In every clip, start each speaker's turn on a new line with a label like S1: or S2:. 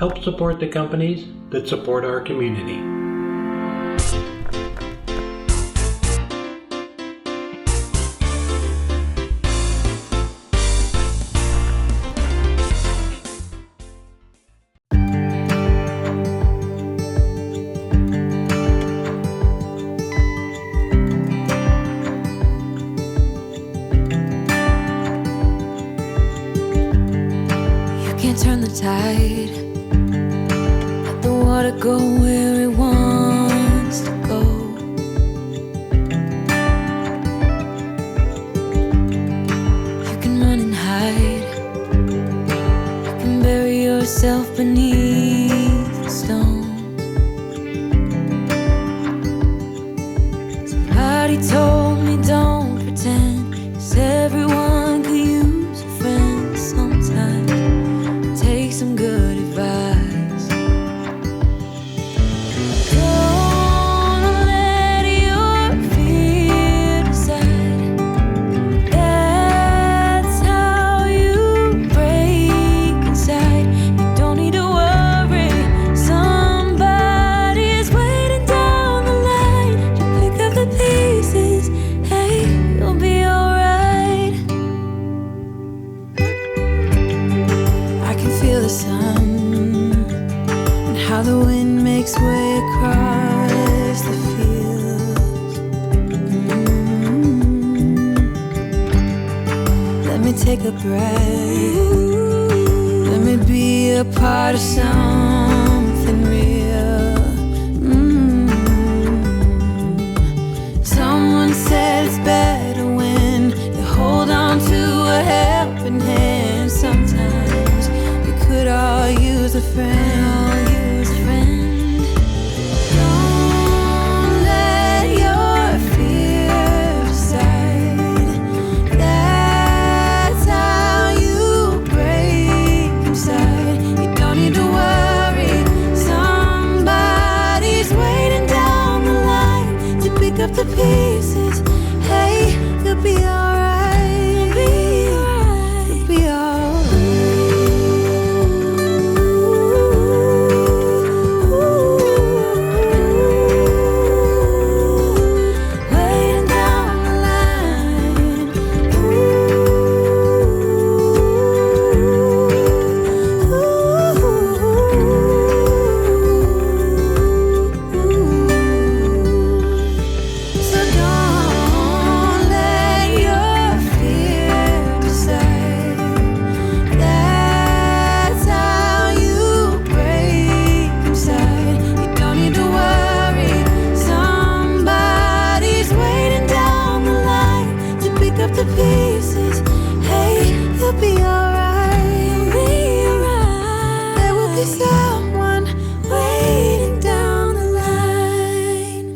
S1: Help support the companies that support our community.
S2: Turn the tide, let the water go where it wants to go. You can run and hide, you can bury yourself beneath the stones. Somebody told me don't pretend, 'cause everyone could use a friend sometimes. Take some good advice. Don't let your fear decide. That's how you break inside. You don't need to worry. Somebody is waiting down the line to pick up the pieces. Hey, you'll be alright. I can feel the sun and how the wind makes way across the fields. Let me take a breath. Let me be a part of something real. Someone said it's better when you hold on to a helping hand. Sometimes we could all use a friend. Don't let your fear decide. That's how you break inside. You don't need to worry. Somebody's waiting down the line to pick up the pieces. Hey, you'll be alright. You'll be alright. Waiting down the line. So don't let your fear decide. That's how you break inside. You don't need to worry. Somebody's waiting down the line to pick up the pieces. Hey, you'll be alright. There will be someone waiting down the line.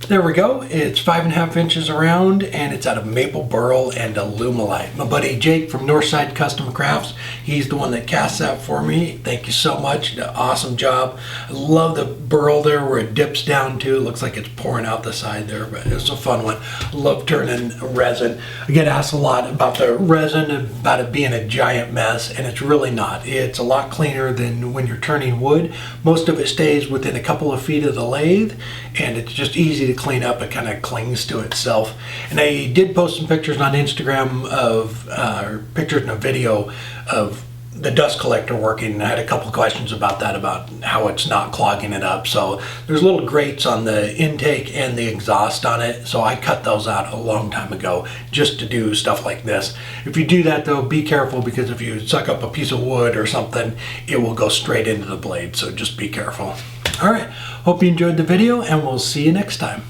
S1: There we go. It's 5.5 inches around and it's out of maple burl and Alumilite. My buddy Jake from Northside Custom Crafts, he's the one that cast that for me. Thank you so much. Awesome job. I love the burl there where it dips down to. It looks like it's pouring out the side there, but it was a fun one. Love turning resin. I get asked a lot about the resin, about it being a giant mess, and it's really not. It's a lot cleaner than when you're turning wood. Most of it stays within a couple of feet of the lathe, and it's just easy to clean up. It kind of clings to itself. And I did post some pictures on Instagram of pictures and a video of the dust collector working, and I had a couple questions about that, about how it's not clogging it up. So there's little grates on the intake and the exhaust on it, so I cut those out a long time ago just to do stuff like this. If you do that though, be careful, because if you suck up a piece of wood or something, it will go straight into the blade, so just be careful. All right, hope you enjoyed the video, and we'll see you next time.